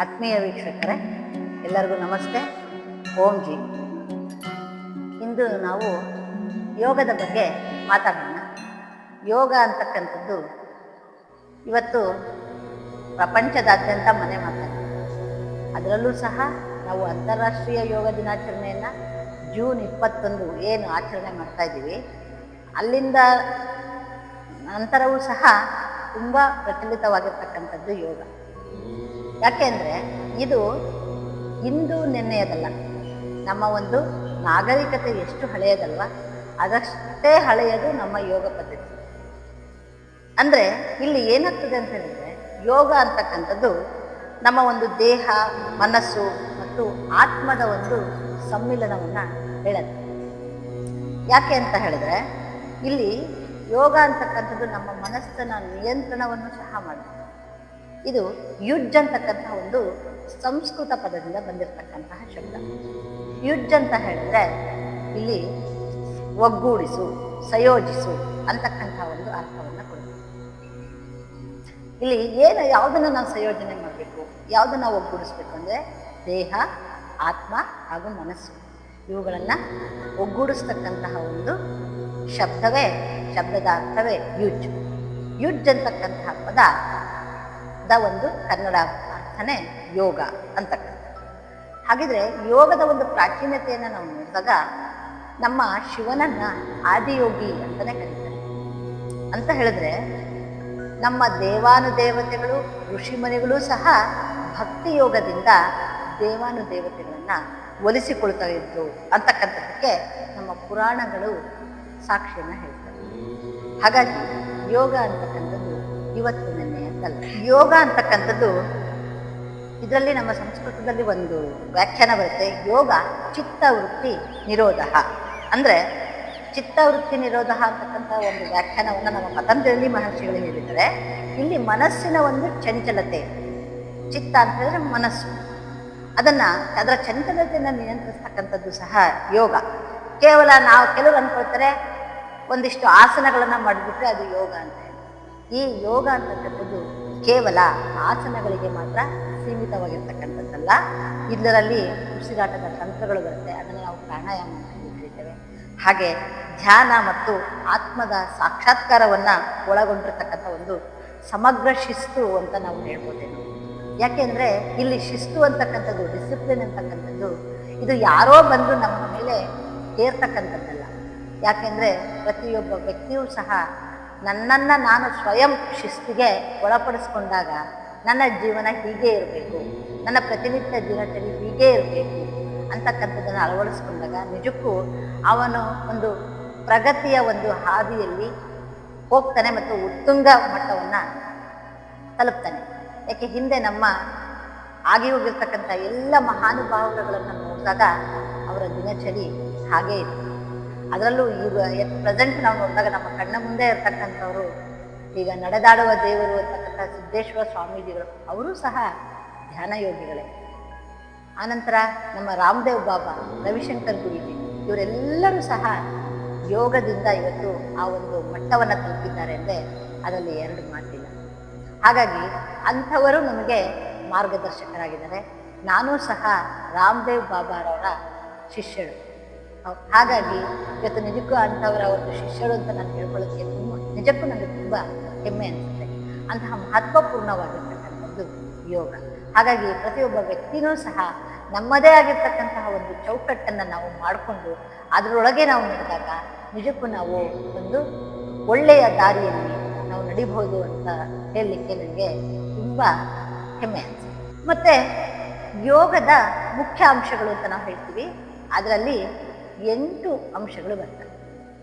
ಆತ್ಮೀಯ ವೀಕ್ಷಕರೇ, ಎಲ್ಲರಿಗೂ ನಮಸ್ತೆ. ಓಂ ಜಿ. ಇಂದು ನಾವು ಯೋಗದ ಬಗ್ಗೆ ಮಾತಾಡೋಣ. ಯೋಗ ಅಂತಕ್ಕಂಥದ್ದು ಇವತ್ತು ಪ್ರಪಂಚದಾದ್ಯಂತ ಮನೆ ಮಾತಾಡ್ತೀವಿ. ಅದರಲ್ಲೂ ಸಹ ನಾವು ಅಂತಾರಾಷ್ಟ್ರೀಯ ಯೋಗ ದಿನಾಚರಣೆಯನ್ನು ಜೂನ್ 21 ಏನು ಆಚರಣೆ ಮಾಡ್ತಾ ಇದ್ದೀವಿ, ಅಲ್ಲಿಂದ ನಂತರವೂ ಸಹ ತುಂಬ ಪ್ರಚಲಿತವಾಗಿರ್ತಕ್ಕಂಥದ್ದು ಯೋಗ. ಯಾಕೆಂದರೆ ಇದು ಇಂದು ನೆನ್ನೆಯದಲ್ಲ. ನಮ್ಮ ಒಂದು ನಾಗರಿಕತೆ ಎಷ್ಟು ಹಳೆಯದಲ್ವ, ಅದಷ್ಟೇ ಹಳೆಯದು ನಮ್ಮ ಯೋಗ ಪದ್ಧತಿ. ಅಂದರೆ ಇಲ್ಲಿ ಏನಾಗ್ತದೆ ಅಂತ ಹೇಳಿದರೆ, ಯೋಗ ಅಂತಕ್ಕಂಥದ್ದು ನಮ್ಮ ಒಂದು ದೇಹ, ಮನಸ್ಸು ಮತ್ತು ಆತ್ಮದ ಒಂದು ಸಮ್ಮಿಲನವನ್ನು ಹೇಳುತ್ತೆ. ಯಾಕೆ ಅಂತ ಹೇಳಿದ್ರೆ, ಇಲ್ಲಿ ಯೋಗ ಅಂತಕ್ಕಂಥದ್ದು ನಮ್ಮ ಮನಸ್ಸಿನ ನಿಯಂತ್ರಣವನ್ನು ಸಹ ಮಾಡುತ್ತೆ. ಇದು ಯುಜ್ ಅಂತಕ್ಕಂತಹ ಒಂದು ಸಂಸ್ಕೃತ ಪದದಿಂದ ಬಂದಿರತಕ್ಕಂತಹ ಶಬ್ದ. ಯುಜ್ ಅಂತ ಹೇಳಿದ್ರೆ ಇಲ್ಲಿ ಒಗ್ಗೂಡಿಸು, ಸಂಯೋಜಿಸು ಅಂತಕ್ಕಂತಹ ಒಂದು ಅರ್ಥವನ್ನು ಕೊಡುತ್ತೆ. ಇಲ್ಲಿ ಯಾವುದನ್ನು ನಾವು ಸಂಯೋಜನೆ ಮಾಡಬೇಕು, ಯಾವುದನ್ನು ನಾವು ಒಗ್ಗೂಡಿಸ್ಬೇಕು ಅಂದರೆ ದೇಹ, ಆತ್ಮ ಹಾಗೂ ಮನಸ್ಸು ಇವುಗಳನ್ನು ಒಗ್ಗೂಡಿಸ್ತಕ್ಕಂತಹ ಒಂದು ಶಬ್ದದ ಅರ್ಥವೇ ಯುಜ್. ಯುಜ್ ಅಂತಕ್ಕಂತಹ ಪದ ಒಂದು ಕನ್ನಡ ಅರ್ಥನೇ ಯೋಗ ಅಂತಕ್ಕಂಥದ್ದು. ಹಾಗಿದ್ರೆ ಯೋಗದ ಒಂದು ಪ್ರಾಚೀನತೆಯನ್ನು ನಾವು ನೋಡಿದಾಗ ನಮ್ಮ ಶಿವನನ್ನ ಆದಿಯೋಗಿ ಅಂತಲೇ ಕರೀತಾರೆ. ಅಂತ ಹೇಳಿದ್ರೆ ನಮ್ಮ ದೇವಾನುದೇವತೆಗಳು, ಋಷಿಮುನಿಗಳು ಸಹ ಭಕ್ತಿ ಯೋಗದಿಂದ ದೇವಾನುದೇವತೆಗಳನ್ನು ಒಲಿಸಿಕೊಳ್ತಾ ಇದ್ರು ಅಂತಕ್ಕಂಥದ್ದಕ್ಕೆ ನಮ್ಮ ಪುರಾಣಗಳು ಸಾಕ್ಷಿಯನ್ನು ಹೇಳ್ತಾರೆ. ಹಾಗಾಗಿ ಯೋಗ ಅಂತಕ್ಕಂಥದ್ದು ಇವತ್ತು ನೆನ್ನೆಯದ್ದಲ್ಲ. ಯೋಗ ಅಂತಕ್ಕಂಥದ್ದು ಇದರಲ್ಲಿ ನಮ್ಮ ಸಂಸ್ಕೃತದಲ್ಲಿ ಒಂದು ವ್ಯಾಖ್ಯಾನ ಬರುತ್ತೆ. ಯೋಗ ಚಿತ್ತವೃತ್ತಿ ನಿರೋಧ. ಅಂದರೆ ಚಿತ್ತವೃತ್ತಿ ನಿರೋಧ ಅಂತಕ್ಕಂಥ ಒಂದು ವ್ಯಾಖ್ಯಾನವನ್ನು ನಮ್ಮ ಪತಂಜಲಿ ಮಹರ್ಷಿಗಳು ಹೇಳಿದ್ದಾರೆ. ಇಲ್ಲಿ ಮನಸ್ಸಿನ ಒಂದು ಚಂಚಲತೆ, ಚಿತ್ತ ಅಂತ ಹೇಳಿದ್ರೆ ಮನಸ್ಸು, ಅದರ ಚಂಚಲತೆಯನ್ನು ನಿಯಂತ್ರಿಸ್ತಕ್ಕಂಥದ್ದು ಸಹ ಯೋಗ. ಕೇವಲ ನಾವು ಕೆಲವರು ಅಂದ್ಕೊಳ್ತಾರೆ ಒಂದಿಷ್ಟು ಆಸನಗಳನ್ನು ಮಾಡಿಬಿಟ್ರೆ ಅದು ಯೋಗ ಅಂತ ಹೇಳಿ. ಈ ಯೋಗ ಅಂತಕ್ಕಂಥದ್ದು ಕೇವಲ ಆಸನಗಳಿಗೆ ಮಾತ್ರ ಸೀಮಿತವಾಗಿರ್ತಕ್ಕಂಥದ್ದಲ್ಲ. ಇದರಲ್ಲಿ ಉಸಿರಾಟದ ತಂತ್ರಗಳು ಬರುತ್ತೆ, ಅದನ್ನು ನಾವು ಪ್ರಾಣಾಯಾಮ ಅಂತ ಕರೀತೇವೆ. ಹಾಗೆ ಧ್ಯಾನ ಮತ್ತು ಆತ್ಮದ ಸಾಕ್ಷಾತ್ಕಾರವನ್ನು ಒಳಗೊಂಡಿರ್ತಕ್ಕಂಥ ಒಂದು ಸಮಗ್ರ ಶಿಸ್ತು ಅಂತ ನಾವು ಹೇಳ್ಬೋದೇನು. ಯಾಕೆಂದರೆ ಇಲ್ಲಿ ಶಿಸ್ತು ಅಂತಕ್ಕಂಥದ್ದು, ಡಿಸಿಪ್ಲಿನ್ ಅಂತಕ್ಕಂಥದ್ದು ಇದು ಯಾರೋ ಬಂದು ನಮ್ಮ ಮೇಲೆ ಹೇರ್ತಕ್ಕಂಥದ್ದಲ್ಲ. ಯಾಕೆಂದರೆ ಪ್ರತಿಯೊಬ್ಬ ವ್ಯಕ್ತಿಯೂ ಸಹ ನನ್ನನ್ನು ನಾನು ಸ್ವಯಂ ಶಿಸ್ತಿಗೆ ಒಳಪಡಿಸ್ಕೊಂಡಾಗ ನನ್ನ ಜೀವನ ಹೀಗೆ ಇರಬೇಕು, ನನ್ನ ಪ್ರತಿನಿತ್ಯ ದಿನಚರಿ ಹೀಗೆ ಇರಬೇಕು ಅಂತಕ್ಕಂಥದ್ದನ್ನು ಅಳವಡಿಸ್ಕೊಂಡಾಗ ನಿಜಕ್ಕೂ ಅವನು ಒಂದು ಪ್ರಗತಿಯ ಒಂದು ಹಾದಿಯಲ್ಲಿ ಹೋಗ್ತಾನೆ ಮತ್ತು ಉತ್ತುಂಗ ಮಟ್ಟವನ್ನು ತಲುಪ್ತಾನೆ. ಯಾಕೆ ಹಿಂದೆ ನಮ್ಮ ಆಗಿ ಹೋಗಿರ್ತಕ್ಕಂಥ ಎಲ್ಲ ಮಹಾನುಭಾವಗಳನ್ನು ನೋಡಿದಾಗ ಅವರ ದಿನಚರಿ ಹಾಗೇ ಇತ್ತು. ಅದರಲ್ಲೂ ಈಗ ಪ್ರೆಸೆಂಟ್ ನಾವು ನೋಡಿದಾಗ ನಮ್ಮ ಕಣ್ಣ ಮುಂದೆ ಇರ್ತಕ್ಕಂಥವರು, ಈಗ ನಡೆದಾಡುವ ದೇವರು ಅಂತಕ್ಕಂಥ ಸಿದ್ದೇಶ್ವರ ಸ್ವಾಮೀಜಿಗಳು, ಅವರು ಸಹ ಧ್ಯಾನ ಯೋಗಿಗಳೇ. ಆನಂತರ ನಮ್ಮ ರಾಮದೇವ್ ಬಾಬಾ, ರವಿಶಂಕರ್ ಗುರೂಜಿ, ಇವರೆಲ್ಲರೂ ಸಹ ಯೋಗದಿಂದ ಇವತ್ತು ಆ ಒಂದು ಮಟ್ಟವನ್ನು ತಲುಪಿದ್ದಾರೆ ಅಂದರೆ ಅದರಲ್ಲಿ ಎರಡು ಮಾತಿಲ್ಲ. ಹಾಗಾಗಿ ಅಂಥವರು ನಮಗೆ ಮಾರ್ಗದರ್ಶಕರಾಗಿದ್ದಾರೆ. ನಾನೂ ಸಹ ರಾಮದೇವ್ ಬಾಬಾರವರ ಶಿಷ್ಯಳು. ಹಾಗಾಗಿ ಇವತ್ತು ನಿಜಕ್ಕೂ ಅಂಥವರ ಒಂದು ಶಿಷ್ಯರು ಅಂತ ನಾನು ಹೇಳ್ಕೊಳ್ಳೋಕ್ಕೆ ನಿಜಕ್ಕೂ ನನಗೆ ತುಂಬ ಹೆಮ್ಮೆ ಅನಿಸುತ್ತೆ. ಅಂತಹ ಮಹತ್ವಪೂರ್ಣವಾಗಿರ್ತಕ್ಕಂಥದ್ದು ಯೋಗ. ಹಾಗಾಗಿ ಪ್ರತಿಯೊಬ್ಬ ವ್ಯಕ್ತಿನೂ ಸಹ ನಮ್ಮದೇ ಆಗಿರ್ತಕ್ಕಂತಹ ಒಂದು ಚೌಕಟ್ಟನ್ನು ನಾವು ಮಾಡಿಕೊಂಡು ಅದರೊಳಗೆ ನಾವು ನಡೆದಾಗ ನಿಜಕ್ಕೂ ನಾವು ಒಂದು ಒಳ್ಳೆಯ ದಾರಿಯಲ್ಲಿ ನಾವು ನಡಿಬಹುದು ಅಂತ ಹೇಳಲಿಕ್ಕೆ ನನಗೆ ತುಂಬ ಹೆಮ್ಮೆ ಅನಿಸುತ್ತೆ. ಮತ್ತು ಯೋಗದ ಮುಖ್ಯ ಅಂಶಗಳು ಅಂತ ನಾವು ಹೇಳ್ತೀವಿ, ಅದರಲ್ಲಿ 8 ಅಂಶಗಳು ಬರ್ತವೆ.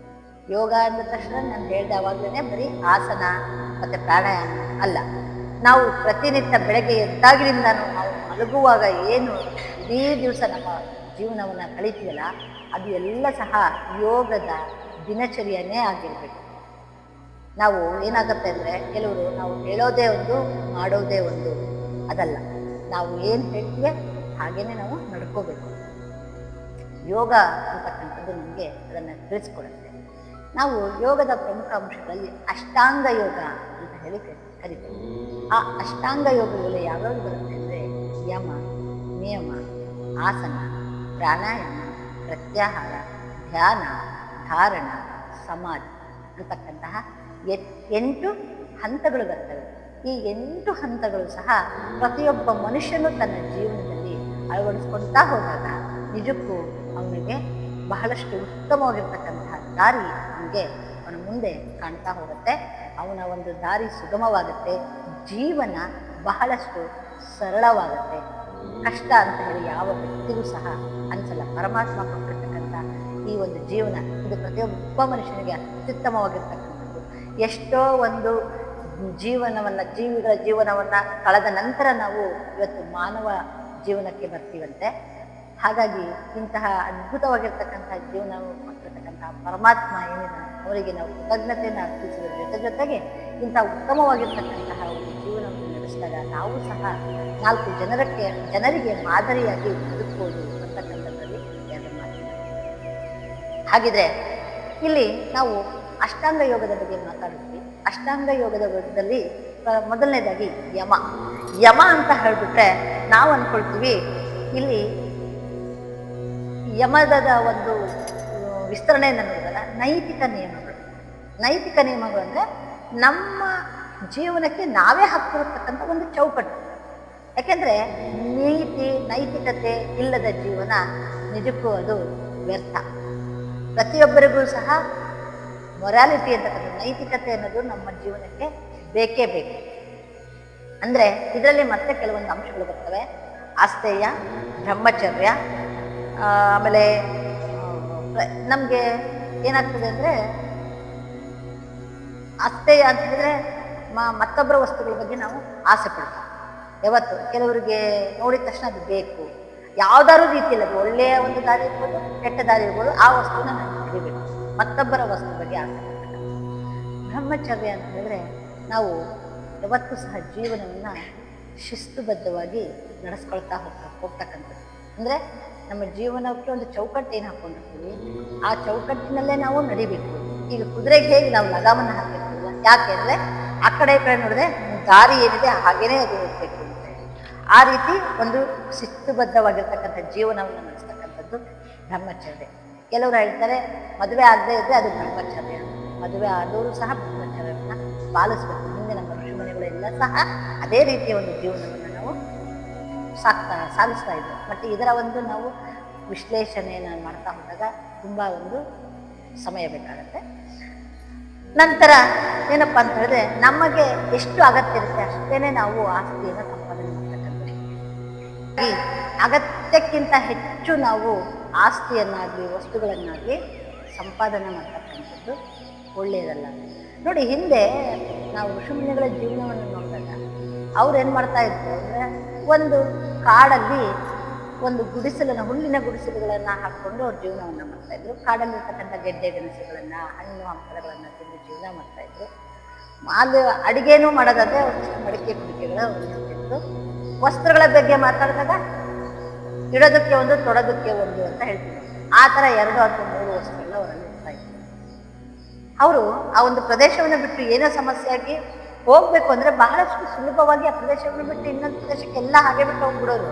ಯೋಗ ಅಂದ ತಕ್ಷಣ ನಾನು ಹೇಳಿದೆ ಆವಾಗಲೇ ಬರೀ ಆಸನ ಮತ್ತು ಪ್ರಾಣಾಯಾಮ ಅಲ್ಲ. ನಾವು ಪ್ರತಿನಿತ್ಯ ಬೆಳಗ್ಗೆ ಎದ್ದಾಗಿನಿಂದ ನಾವು ಮಲಗುವಾಗ ಏನು ಇಡೀ ದಿವಸ ನಮ್ಮ ಜೀವನವನ್ನು ಕಳೀತೀವಲ್ಲ, ಅದು ಎಲ್ಲ ಸಹ ಯೋಗದ ದಿನಚರಿಯನ್ನೇ ಆಗಿರಬೇಕು. ನಾವು ಏನಾಗುತ್ತೆ ಅಂದರೆ, ಕೆಲವರು ನಾವು ಹೇಳೋದೇ ಒಂದು, ಮಾಡೋದೇ ಒಂದು, ಅದಲ್ಲ. ನಾವು ಏನು ಹೇಳ್ತೀವಿ ಹಾಗೇನೆ ನಾವು ನಡ್ಕೋಬೇಕು. ಯೋಗ ಅಂತಕ್ಕಂಥದ್ದು ನಮಗೆ ಅದನ್ನು ತಿಳಿಸ್ಕೊಡುತ್ತೆ. ನಾವು ಯೋಗದ ಪ್ರಮುಖ ಅಂಶಗಳಲ್ಲಿ ಅಷ್ಟಾಂಗ ಯೋಗ ಅಂತ ಹೇಳಿ ಕರಿತೇವೆ. ಆ ಅಷ್ಟಾಂಗ ಯೋಗಗಳು ಯಾವ್ಯಾವುದು ಬರುತ್ತೆ ಅಂದರೆ ಯಮ, ನಿಯಮ, ಆಸನ, ಪ್ರಾಣಾಯಾಮ, ಪ್ರತ್ಯಾಹಾರ, ಧ್ಯಾನ, ಧಾರಣ, ಸಮಾಧಿ ಅಂತಕ್ಕಂತಹ 8 ಹಂತಗಳು ಬರ್ತವೆ. ಈ 8 ಹಂತಗಳು ಸಹ ಪ್ರತಿಯೊಬ್ಬ ಮನುಷ್ಯನು ತನ್ನ ಜೀವನದಲ್ಲಿ ಅಳವಡಿಸ್ಕೊಳ್ತಾ ಹೋದಾಗ ನಿಜಕ್ಕೂ ಅವನಿಗೆ ಬಹಳಷ್ಟು ಉತ್ತಮವಾಗಿರ್ತಕ್ಕಂತಹ ದಾರಿ ಅವನಿಗೆ ಅವನ ಮುಂದೆ ಕಾಣ್ತಾ ಹೋಗುತ್ತೆ. ಅವನ ಒಂದು ದಾರಿ ಸುಗಮವಾಗುತ್ತೆ, ಜೀವನ ಬಹಳಷ್ಟು ಸರಳವಾಗುತ್ತೆ. ಕಷ್ಟ ಅಂತ ಹೇಳಿ ಯಾವ ವ್ಯಕ್ತಿಗೂ ಸಹ ಅನ್ಸಲ್ಲ. ಪರಮಾತ್ಮ ಕೊಟ್ಟಿರ್ತಕ್ಕಂಥ ಈ ಒಂದು ಜೀವನ ಇದು ಪ್ರತಿಯೊಬ್ಬ ಮನುಷ್ಯನಿಗೆ ಅತ್ಯುತ್ತಮವಾಗಿರ್ತಕ್ಕಂಥದ್ದು. ಎಷ್ಟೋ ಒಂದು ಜೀವಿಗಳ ಜೀವನವನ್ನ ಕಳೆದ ನಂತರ ನಾವು ಇವತ್ತು ಮಾನವ ಜೀವನಕ್ಕೆ ಬರ್ತೀವಂತೆ. ಹಾಗಾಗಿ ಇಂತಹ ಅದ್ಭುತವಾಗಿರ್ತಕ್ಕಂತಹ ಜೀವನ ಕೊಟ್ಟಿರ್ತಕ್ಕಂತಹ ಪರಮಾತ್ಮ ಏನಿದೆ ಅವರಿಗೆ ನಾವು ಕೃತಜ್ಞತೆಯನ್ನು ಅರ್ಪಿಸುವುದರ ಜೊತೆಗೆ ಇಂತಹ ಉತ್ತಮವಾಗಿರ್ತಕ್ಕಂತಹ ಒಂದು ಜೀವನವನ್ನು ನಡೆಸಿದಾಗ ನಾವು ಸಹ 4 ಜನರಿಗೆ ಮಾದರಿಯಾಗಿ ಬದುಕಬಹುದು ಅಂತಕ್ಕಂಥದ್ರಲ್ಲಿ ಎರಡು ಮಾತು. ಹಾಗಿದ್ರೆ ಇಲ್ಲಿ ನಾವು ಅಷ್ಟಾಂಗ ಯೋಗದ ಬಗ್ಗೆ ಮಾತಾಡಿದ್ವಿ. ಅಷ್ಟಾಂಗ ಯೋಗದಲ್ಲಿ ಮೊದಲನೇದಾಗಿ ಯಮ ಅಂತ ಹೇಳ್ಬಿಟ್ರೆ ನಾವು ಅನ್ಕೊಳ್ತೀವಿ ಇಲ್ಲಿ ಯಮದ ಒಂದು ವಿಸ್ತರಣೆಯನ್ನು ನೋಡಿದಾಗ ನೈತಿಕ ನಿಯಮಗಳು ಅಂದ್ರೆ ನಮ್ಮ ಜೀವನಕ್ಕೆ ನಾವೇ ಹಾಕಿರತಕ್ಕಂಥ ಒಂದು ಚೌಕಟ್ಟು. ಯಾಕೆಂದ್ರೆ ನೈತಿಕತೆ ಇಲ್ಲದ ಜೀವನ ನಿಜಕ್ಕೂ ಅದು ವ್ಯರ್ಥ. ಪ್ರತಿಯೊಬ್ಬರಿಗೂ ಸಹ ಮೊರಾಲಿಟಿ ಅಂತಕ್ಕಂಥ ನೈತಿಕತೆ ಅನ್ನೋದು ನಮ್ಮ ಜೀವನಕ್ಕೆ ಬೇಕೇ ಬೇಕು. ಅಂದ್ರೆ ಇದರಲ್ಲಿ ಮತ್ತೆ ಕೆಲವೊಂದು ಅಂಶಗಳು ಬರ್ತವೆ. ಆಸ್ತೇಯ, ಬ್ರಹ್ಮಚರ್ಯ, ಆಮೇಲೆ ನಮ್ಗೆ ಏನಾಗ್ತದೆ ಅಂದ್ರೆ ಆಸ್ತೇಯ ಅಂತ ಹೇಳಿದ್ರೆ ಮತ್ತೊಬ್ಬರ ವಸ್ತುಗಳ ಬಗ್ಗೆ ನಾವು ಆಸೆ ಪಡ್ತೀವಿ. ಯಾವತ್ತು ಕೆಲವರಿಗೆ ನೋಡಿದ ತಕ್ಷಣ ಅದು ಬೇಕು, ಯಾವ್ದಾದ್ರು ರೀತಿಯಲ್ಲಿ ಅದು ಒಳ್ಳೆಯ ಒಂದು ದಾರಿ ಇರ್ಬೋದು, ಕೆಟ್ಟ ದಾರಿ ಇರ್ಬೋದು, ಆ ವಸ್ತುನ ನಾನು ಹಿಡಿಬೇಕು, ಮತ್ತೊಬ್ಬರ ವಸ್ತು ಬಗ್ಗೆ ಆಸೆ ಪಡ್ತಕ್ಕಂಥ. ಬ್ರಹ್ಮಚರ್ಯ ಅಂತ ಹೇಳಿದ್ರೆ ನಾವು ಯಾವತ್ತೂ ಸಹ ಜೀವನವನ್ನ ಶಿಸ್ತುಬದ್ಧವಾಗಿ ನಡೆಸ್ಕೊಳ್ತಾ ಹೋಗ್ತಕ್ಕಂಥದ್ದು. ಅಂದ್ರೆ ನಮ್ಮ ಜೀವನಕ್ಕೆ ಒಂದು ಚೌಕಟ್ಟು ಏನು ಹಾಕೊಂಡಿರ್ತೀವಿ, ಆ ಚೌಕಟ್ಟಿನಲ್ಲೇ ನಾವು ನಡಿಬೇಕು. ಈಗ ಕುದುರೆಗೆ ಹೇಗೆ ನಾವು ಲಗಾಮನ್ನು ಹಾಕಿರ್ತೀವಲ್ಲ, ಯಾಕೆ ಅಂದ್ರೆ ಆ ಕಡೆ ಈ ಕಡೆ ನೋಡಿದ್ರೆ ದಾರಿ ಏನಿದೆ ಹಾಗೇನೆ ಅದು ಹೋಗ್ಬೇಕು ಅಂತ. ಆ ರೀತಿ ಒಂದು ಶಿಸ್ತುಬದ್ಧವಾಗಿರ್ತಕ್ಕಂಥ ಜೀವನವನ್ನು ನಡೆಸ್ತಕ್ಕಂಥದ್ದು ಬ್ರಹ್ಮಚರ್ಯ. ಕೆಲವರು ಹೇಳ್ತಾರೆ ಮದುವೆ ಆಗದೆ ಇದ್ರೆ ಅದು ಬ್ರಹ್ಮಚರ್ಯ. ಮದುವೆ ಆದವರು ಸಹ ಬ್ರಹ್ಮಚರ್ಯವನ್ನು ಪಾಲಿಸ್ಬೇಕು. ಮುಂದೆ ನಮ್ಮ ಋಷಿಮುನಿಗಳೆಲ್ಲ ಸಹ ಅದೇ ರೀತಿಯ ಒಂದು ಜೀವನವನ್ನು ನಾವು ಸಾಗಿಸ್ತಾ ಇದ್ವಿ. ಮತ್ತು ಇದರ ಒಂದು ನಾವು ವಿಶ್ಲೇಷಣೆಯನ್ನು ಮಾಡ್ತಾ ಹೋದಾಗ ತುಂಬ ಒಂದು ಸಮಯ ಬೇಕಾಗುತ್ತೆ. ನಂತರ ಏನಪ್ಪ ಅಂತ ಹೇಳಿದ್ರೆ ನಮಗೆ ಎಷ್ಟು ಅಗತ್ಯ ಇರುತ್ತೆ ಅಷ್ಟೇನೆ ನಾವು ಆಸ್ತಿಯನ್ನು ಸಂಪಾದನೆ ಮಾಡ್ತಕ್ಕಂಥದ್ದು. ಈ ಅಗತ್ಯಕ್ಕಿಂತ ಹೆಚ್ಚು ನಾವು ಆಸ್ತಿಯನ್ನಾಗಲಿ ವಸ್ತುಗಳನ್ನಾಗಲಿ ಸಂಪಾದನೆ ಮಾಡ್ತಕ್ಕಂಥದ್ದು ಒಳ್ಳೆಯದಲ್ಲ. ನೋಡಿ, ಹಿಂದೆ ನಾವು ಋಷಿಮುನಿಗಳ ಜೀವನವನ್ನು ನೋಡಿದಾಗ ಅವ್ರು ಏನು ಮಾಡ್ತಾ ಇದ್ರು ಅಂದರೆ ಒಂದು ಕಾಡಲ್ಲಿ ಒಂದು ಹುಲ್ಲಿನ ಗುಡಿಸಲುಗಳನ್ನು ಹಾಕ್ಕೊಂಡು ಅವ್ರ ಜೀವನವನ್ನು ಮಾಡ್ತಾ ಇದ್ರು. ಕಾಡಲ್ಲಿರ್ತಕ್ಕಂಥ ಗೆಡ್ಡೆ ಗೆಣಸುಗಳನ್ನು, ಹಣ್ಣು ಹಂಪಲಗಳನ್ನು ತಿಂದು ಜೀವನ ಮಾಡ್ತಾ ಇದ್ರು. ಅಲ್ಲಿ ಅಡಿಗೆನೂ ಮಾಡೋದಾದ್ರೆ ಮಡಿಕೆ ಕುಡಿಕೆಗಳು ತಿಂದು, ವಸ್ತ್ರಗಳ ಬಗ್ಗೆ ಮಾತಾಡಿದಾಗ ಇಡೋದಕ್ಕೆ ಒಂದು ತೊಡೋದಕ್ಕೆ ಒಂದು ಅಂತ ಹೇಳ್ತಿದ್ರು. ಆ ಥರ 2 ಅಥವಾ 3 ವಸ್ತುಗಳನ್ನ ಅವರಲ್ಲಿ ಇರ್ತಾ ಇದ್ರು. ಅವರು ಆ ಒಂದು ಪ್ರದೇಶವನ್ನು ಬಿಟ್ಟು ಏನೋ ಸಮಸ್ಯೆಯಾಗಿ ಹೋಗ್ಬೇಕು ಅಂದ್ರೆ ಬಹಳಷ್ಟು ಸುಲಭವಾಗಿ ಆ ಪ್ರದೇಶವನ್ನು ಬಿಟ್ಟು ಇನ್ನೊಂದು ಪ್ರದೇಶಕ್ಕೆಲ್ಲ ಹಾಗೆ ಬಿಟ್ಟು ಹೋಗ್ಬಿಡೋರು.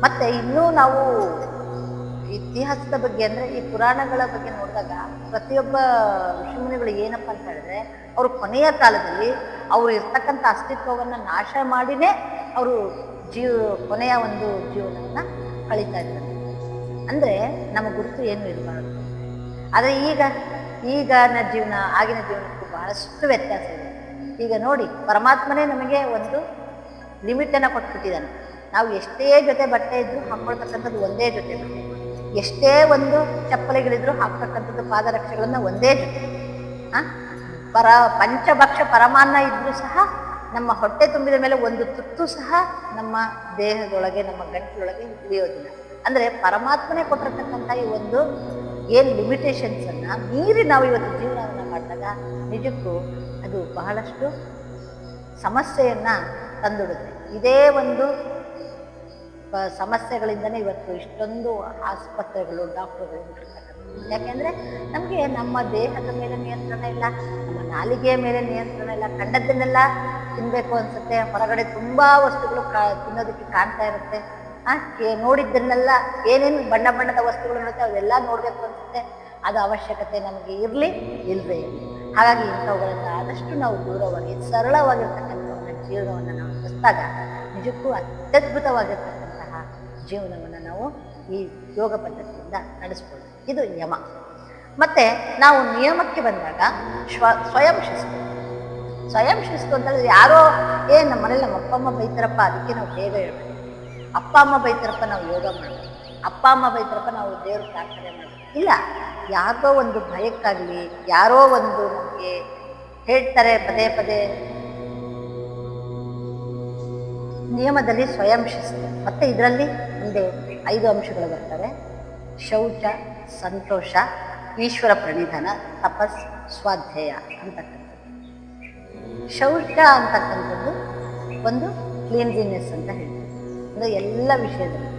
ಮತ್ತೆ ಇನ್ನೂ ನಾವು ಇತಿಹಾಸದ ಬಗ್ಗೆ ಅಂದ್ರೆ ಈ ಪುರಾಣಗಳ ಬಗ್ಗೆ ನೋಡಿದಾಗ ಪ್ರತಿಯೊಬ್ಬ ಋಷಿಮುನಿಗಳು ಏನಪ್ಪ ಅಂತ ಹೇಳಿದ್ರೆ ಅವರು ಕೊನೆಯ ಕಾಲದಲ್ಲಿ ಅವರು ಇರ್ತಕ್ಕಂಥ ಅಸ್ತಿತ್ವವನ್ನ ನಾಶ ಮಾಡಿನೇ ಅವರು ಕೊನೆಯ ಒಂದು ಜೀವನವನ್ನ ಕಳೀತಾ ಇದ್ದಾರೆ. ಅಂದ್ರೆ ನಮ್ಮ ಗುರುತು ಏನು ಇರಬಾರದು. ಆದರೆ ಈಗಿನ ಜೀವನ ಆಗಿನ ಜೀವನಕ್ಕೂ ಬಹಳಷ್ಟು ವ್ಯತ್ಯಾಸ ಇದೆ. ಈಗ ನೋಡಿ, ಪರಮಾತ್ಮನೇ ನಮಗೆ ಒಂದು ಲಿಮಿಟನ್ನು ಕೊಟ್ಬಿಟ್ಟಿದ್ದಾನೆ. ನಾವು ಎಷ್ಟೇ ಜೊತೆ ಬಟ್ಟೆ ಇದ್ರೂ ಹಾಕೊಳ್ತಕ್ಕಂಥದ್ದು ಒಂದೇ ಜೊತೆ ಬಟ್ಟೆ, ಎಷ್ಟೇ ಒಂದು ಚಪ್ಪಲಿಗಳಿದ್ರು ಹಾಕ್ತಕ್ಕಂಥದ್ದು ಪಾದರಕ್ಷೆಗಳನ್ನ ಒಂದೇ ಜೊತೆ. ಪಂಚಭಕ್ಷ ಪರಮಾನ್ನ ಇದ್ರೂ ಸಹ ನಮ್ಮ ಹೊಟ್ಟೆ ತುಂಬಿದ ಮೇಲೆ ಒಂದು ತುತ್ತು ಸಹ ನಮ್ಮ ದೇಹದೊಳಗೆ, ನಮ್ಮ ಗಂಟಲೊಳಗೆ ಇಳಿಯೋದಿಲ್ಲ. ಅಂದ್ರೆ ಪರಮಾತ್ಮನೇ ಕೊಟ್ಟಿರ್ತಕ್ಕಂಥ ಈ ಒಂದು ಏನು ಲಿಮಿಟೇಷನ್ಸ್ ಅನ್ನ ಮೀರಿ ನಾವು ಇವತ್ತು ಜೀವನವನ್ನು ಮಾಡಿದಾಗ ನಿಜಕ್ಕೂ ಅದು ಬಹಳಷ್ಟು ಸಮಸ್ಯೆಯನ್ನ ತಂದೊಡುತ್ತೆ. ಇದೇ ಒಂದು ಸಮಸ್ಯೆಗಳಿಂದನೇ ಇವತ್ತು ಇಷ್ಟೊಂದು ಆಸ್ಪತ್ರೆಗಳು, ಡಾಕ್ಟರ್ಗಳು ಹುಟ್ಟಿರ್ತಕ್ಕಂಥದ್ದು. ಯಾಕೆಂದ್ರೆ ನಮಗೆ ನಮ್ಮ ದೇಹದ ಮೇಲೆ ನಿಯಂತ್ರಣ ಇಲ್ಲ, ನಮ್ಮ ನಾಲಿಗೆಯ ಮೇಲೆ ನಿಯಂತ್ರಣ ಇಲ್ಲ, ಕಂಡದ್ದನ್ನೆಲ್ಲ ತಿನ್ಬೇಕು ಅನ್ಸುತ್ತೆ, ಹೊರಗಡೆ ತುಂಬಾ ವಸ್ತುಗಳು ತಿನ್ನೋದಕ್ಕೆ ಕಾಣ್ತಾ ಇರುತ್ತೆ. ನೋಡಿದ್ದನ್ನೆಲ್ಲ ಏನೇನು ಬಣ್ಣ ಬಣ್ಣದ ವಸ್ತುಗಳು ಇರುತ್ತೆ ಅವೆಲ್ಲ ನೋಡ್ಬೇಕು ಅನ್ಸುತ್ತೆ. ಅದು ಅವಶ್ಯಕತೆ ನಮಗೆ ಇರಲಿ ಇಲ್ಲದೆ ಇರಲಿ. ಹಾಗಾಗಿ ಇಂಥವುಗಳಿಂದ ಆದಷ್ಟು ನಾವು ದೂರವಾಗಿ ಸರಳವಾಗಿರ್ತಕ್ಕಂಥ ಒಂದು ಜೀವನವನ್ನು ನಾವು ನಡೆಸಿದಾಗ ನಿಜಕ್ಕೂ ಅತ್ಯದ್ಭುತವಾಗಿರ್ತಕ್ಕಂತಹ ಜೀವನವನ್ನು ನಾವು ಈ ಯೋಗ ಪದ್ಧತಿಯಿಂದ ನಡೆಸ್ಬೋದು. ಇದು ಯಮ. ಮತ್ತೆ ನಾವು ನಿಯಮಕ್ಕೆ ಬಂದಾಗ ಸ್ವಯಂ ಶಿಸ್ತು. ಸ್ವಯಂ ಶಿಸ್ತು ಅಂತಂದ್ರೆ ಯಾರೋ ನಮ್ಮ ಮನೇಲಿ ನಮ್ಮ ಅಪ್ಪ ಅಮ್ಮ ಬೈತಾರಪ್ಪ ಅದಕ್ಕೆ ನಾವು ಬೇಗ ಹೇಳ್ಬೇಕು, ಅಪ್ಪ ಅಮ್ಮ ಬೈತಾರಪ್ಪ ನಾವು ಯೋಗ ಮಾಡಬೇಕು, ಅಪ್ಪ ಅಮ್ಮ ಬೈತಾರಪ್ಪ ನಾವು ದೇವ್ರ ಪ್ರಾರ್ಥನೆ ಮಾಡಬೇಕು. ಇಲ್ಲ, ಯಾರೋ ಒಂದು ಭಯಕ್ಕಾಗಲಿ, ಯಾರೋ ಒಂದು ನಮಗೆ ಹೇಳ್ತಾರೆ ಪದೇ ಪದೇ. ನಿಯಮದಲ್ಲಿ ಸ್ವಯಂ ಶಿಸ್ತು. ಮತ್ತೆ ಇದರಲ್ಲಿ ಮುಂದೆ 5 ಅಂಶಗಳು ಬರ್ತವೆ. ಶೌಚ, ಸಂತೋಷ, ಈಶ್ವರ ಪ್ರಣಿಧಾನ, ತಪಸ್, ಸ್ವಾಧ್ಯಾಯ ಅಂತಕ್ಕಂಥದ್ದು. ಶೌಚ ಅಂತಕ್ಕಂಥದ್ದು ಒಂದು ಕ್ಲೀನ್ಲಿನೆಸ್ ಅಂತ ಹೇಳ್ತೀವಿ. ಅಂದರೆ ಎಲ್ಲ ವಿಷಯದಲ್ಲಿ,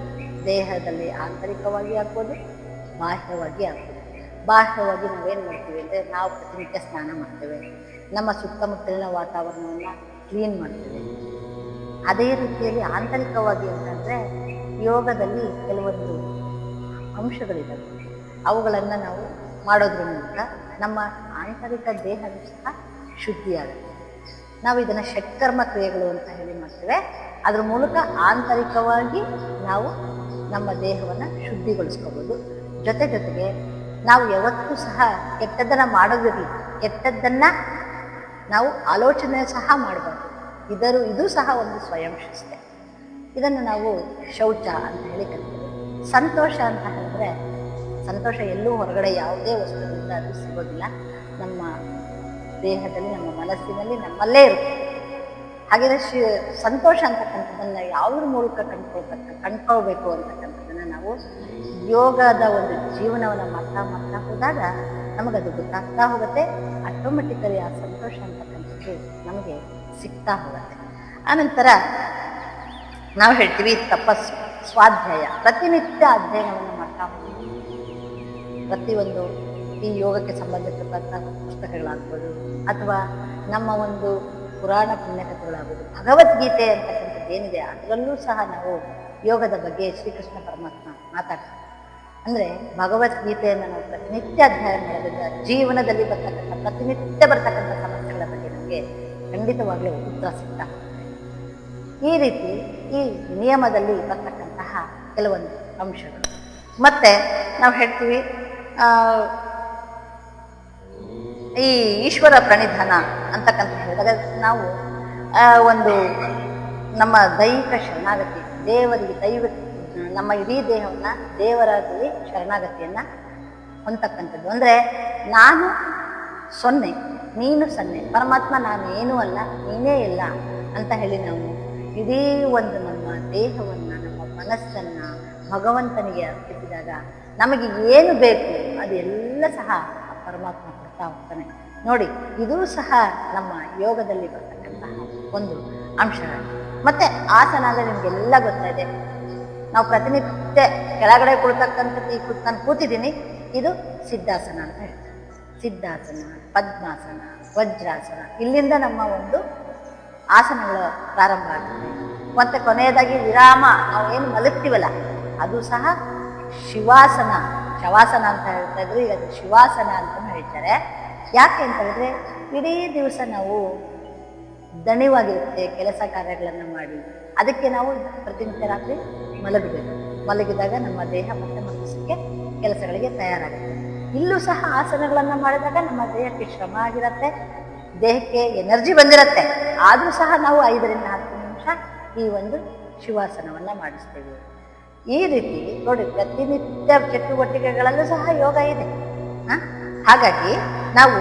ದೇಹದಲ್ಲಿ ಆಂತರಿಕವಾಗಿ ಆಗ್ಬೋದು, ಬಾಹ್ಯವಾಗಿ ಆಗ್ಬೋದು. ಬಾಹ್ಯವಾಗಿ ನಾವೇನು ಮಾಡ್ತೀವಿ ಅಂದರೆ ನಾವು ಪ್ರತಿನಿತ್ಯ ಸ್ನಾನ ಮಾಡ್ತೇವೆ, ನಮ್ಮ ಸುತ್ತಮುತ್ತಲಿನ ವಾತಾವರಣವನ್ನು ಕ್ಲೀನ್ ಮಾಡ್ತೇವೆ. ಅದೇ ರೀತಿಯಲ್ಲಿ ಆಂತರಿಕವಾಗಿ ಅಂತಂದರೆ ಯೋಗದಲ್ಲಿ ಕೆಲವೊಂದು ಅಂಶಗಳಿದ್ದಾವೆ. ಅವುಗಳನ್ನು ನಾವು ಮಾಡೋದ್ರ ಮೂಲಕ ನಮ್ಮ ಆಂತರಿಕ ದೇಹವೂ ಸಹ ಶುದ್ಧಿಯಾಗುತ್ತೆ. ನಾವು ಇದನ್ನು ಷಟ್ಕರ್ಮ ಕ್ರಿಯೆಗಳು ಅಂತ ಹೇಳಿ ಮಾಡ್ತೇವೆ. ಅದ್ರ ಮೂಲಕ ಆಂತರಿಕವಾಗಿ ನಾವು ನಮ್ಮ ದೇಹವನ್ನು ಶುದ್ಧಿಗೊಳಿಸ್ಕೋಬೋದು. ಜೊತೆಗೆ ನಾವು ಯಾವತ್ತೂ ಸಹ ಕೆಟ್ಟದ್ದನ್ನು ಮಾಡೋದಿರಲಿ, ಕೆಟ್ಟದ್ದನ್ನು ನಾವು ಆಲೋಚನೆ ಸಹ ಮಾಡಬಾರ್ದು. ಇದು ಸಹ ಒಂದು ಸ್ವಯಂ ಶಿಸ್ತೆ. ಇದನ್ನು ನಾವು ಶೌಚ ಅಂತ ಹೇಳಿ ಕರಿತೀವಿ. ಸಂತೋಷ ಅಂತ ಹೇಳಿದ್ರೆ, ಸಂತೋಷ ಎಲ್ಲೂ ಹೊರಗಡೆ ಯಾವುದೇ ವಸ್ತುವಿನಿಂದ ಅದು ಸಿಗೋದಿಲ್ಲ. ನಮ್ಮ ದೇಹದಲ್ಲಿ, ನಮ್ಮ ಮನಸ್ಸಿನಲ್ಲಿ, ನಮ್ಮಲ್ಲೇ ಇರುತ್ತೆ. ಹಾಗೆಯೇ ಸಂತೋಷ ಅಂತಕ್ಕಂಥದ್ದನ್ನು ಯಾವುದ್ರ ಮೂಲಕ ಕಂಡ್ಕೊಳ್ಬೇಕು ಅಂತಕ್ಕಂಥದ್ದನ್ನು ನಾವು ಯೋಗದ ಒಂದು ಜೀವನವನ್ನು ಮಾಡ್ತಾ ಹೋದಾಗ ನಮಗದು ಗೊತ್ತಾಗ್ತಾ ಹೋಗುತ್ತೆ. ಆಟೋಮೆಟಿಕಲಿ ಆ ಸಂತೋಷ ಅಂತಕ್ಕಂಥದ್ದು ನಮಗೆ ಸಿಗ್ತಾ ಹೋಗುತ್ತೆ. ಆನಂತರ ನಾವು ಹೇಳ್ತೀವಿ ತಪಸ್ಸು, ಸ್ವಾಧ್ಯಾಯ. ಪ್ರತಿನಿತ್ಯ ಅಧ್ಯಯನವನ್ನು ಮಾಡ್ತಾ ಹೋಗ್ತೀವಿ. ಪ್ರತಿಯೊಂದು ಈ ಯೋಗಕ್ಕೆ ಸಂಬಂಧಿಸಿದಂಥ ಪುಸ್ತಕಗಳಾಗ್ಬೋದು, ಅಥವಾ ನಮ್ಮ ಒಂದು ಪುರಾಣ ಪುಣ್ಯಕಥೆಗಳಾಗ್ಬೋದು, ಭಗವದ್ಗೀತೆ ಅಂತಕ್ಕಂಥದ್ದು ಏನಿದೆ ಅದರಲ್ಲೂ ಸಹ ನಾವು ಯೋಗದ ಬಗ್ಗೆ ಶ್ರೀಕೃಷ್ಣ ಪರಮಾತ್ಮ ಮಾತಾಡ್ತಾರೆ. ಅಂದರೆ ಭಗವದ್ಗೀತೆಯನ್ನು ನಾವು ಪ್ರತಿನಿತ್ಯ ಅಧ್ಯಯನ ಮಾಡೋದ್ರಿಂದ ಜೀವನದಲ್ಲಿ ಪ್ರತಿನಿತ್ಯ ಬರ್ತಕ್ಕಂಥ ಸಮಸ್ಯೆಗಳ ಬಗ್ಗೆ ನಮಗೆ ಖಂಡಿತವಾಗ್ಲೂ ಉತ್ತರ ಸಿಗ್ತಾ ಹೋಗುತ್ತೆ. ಈ ರೀತಿ ಈ ನಿಯಮದಲ್ಲಿ ಬರ್ತಕ್ಕಂತಹ ಕೆಲವೊಂದು ಅಂಶಗಳು. ಮತ್ತೆ ನಾವು ಹೇಳ್ತೀವಿ ಈ ಈಶ್ವರ ಪ್ರಣಿಧಾನ ಅಂತಕ್ಕಂಥ ಹೇಳಿದಾಗ ನಾವು ಒಂದು ನಮ್ಮ ದೈಹಿಕ ಶರಣಾಗತಿ, ದೇವರಿಗೆ ನಮ್ಮ ಇಡೀ ದೇಹವನ್ನು ದೇವರಾಗಿ ಶರಣಾಗತಿಯನ್ನು ಹೊಂದತಕ್ಕಂಥದ್ದು. ಅಂದರೆ ನಾನು 0, ನೀನು 0, ಪರಮಾತ್ಮ ನಾನು ಏನೂ ಅಲ್ಲ, ನೀನೇ ಇಲ್ಲ ಅಂತ ಹೇಳಿ ನಾವು ಇಡೀ ಒಂದು ನಮ್ಮ ದೇಹವನ್ನು, ನಮ್ಮ ಮನಸ್ಸನ್ನು ಭಗವಂತನಿಗೆ ಅರ್ಪಿಸಿದಾಗ ನಮಗೆ ಏನು ಬೇಕು ಅದೆಲ್ಲ ಸಹ ಪರಮಾತ್ಮ ಕೊಡ್ತಾ ಹೋಗ್ತಾನೆ. ನೋಡಿ, ಇದೂ ಸಹ ನಮ್ಮ ಯೋಗದಲ್ಲಿ ಬರ್ತಕ್ಕಂತಹ ಒಂದು ಅಂಶಗಳು. ಮತ್ತೆ ಆಸನ ಅಂದರೆ ನಿಮಗೆಲ್ಲ ಗೊತ್ತಾಯಿದೆ. ನಾವು ಪ್ರತಿನಿತ್ಯ ಕೆಳಗಡೆ ಕುಳಿತಕ್ಕಂಥದ್ದು ನಾನು ಕೂತಿದ್ದೀನಿ, ಇದು ಸಿದ್ಧಾಸನ ಅಂತ ಹೇಳ್ತಾರೆ. ಸಿದ್ಧಾಸನ, ಪದ್ಮಾಸನ, ವಜ್ರಾಸನ, ಇಲ್ಲಿಂದ ನಮ್ಮ ಒಂದು ಆಸನಗಳು ಪ್ರಾರಂಭ ಆಗುತ್ತೆ. ಮತ್ತೆ ಕೊನೆಯದಾಗಿ ವಿರಾಮ, ನಾವು ಏನು ಮಲಗ್ತೀವಲ್ಲ ಅದು ಸಹ ಶಿವಾಸನ, ಶವಾಸನ ಅಂತ ಹೇಳ್ತಾ ಇದ್ರು, ಈಗ ಅದು ಶಿವಾಸನ ಅಂತಲೂ ಹೇಳ್ತಾರೆ. ಯಾಕೆ ಅಂತ ಹೇಳಿದ್ರೆ ಇಡೀ ದಿವಸ ನಾವು ದಣಿವಾಗಿರುತ್ತೆ ಕೆಲಸ ಕಾರ್ಯಗಳನ್ನು ಮಾಡಿ, ಅದಕ್ಕೆ ನಾವು ಪ್ರತಿನಿತ್ಯ ರಾತ್ರಿ ಮಲಗಬೇಕು. ಮಲಗಿದಾಗ ನಮ್ಮ ದೇಹ ಮತ್ತೆ ಮನಸ್ಸಿಗೆ ಕೆಲಸಗಳಿಗೆ ತಯಾರಾಗುತ್ತೆ. ಇಲ್ಲೂ ಸಹ ಆಸನಗಳನ್ನು ಮಾಡಿದಾಗ ನಮ್ಮ ದೇಹಕ್ಕೆ ಶ್ರಮ ಆಗಿರುತ್ತೆ, ದೇಹಕ್ಕೆ ಎನರ್ಜಿ ಬಂದಿರುತ್ತೆ. ಆದರೂ ಸಹ ನಾವು 5 ರಿಂದ 10 ನಿಮಿಷ ಈ ಒಂದು ಶಿವಾಸನವನ್ನು ಮಾಡಿಸ್ತೇವೆ. ಈ ರೀತಿ ನೋಡಿ, ಪ್ರತಿನಿತ್ಯ ಚಟುವಟಿಕೆಗಳಲ್ಲೂ ಸಹ ಯೋಗ ಇದೆ. ಹಾಗಾಗಿ ನಾವು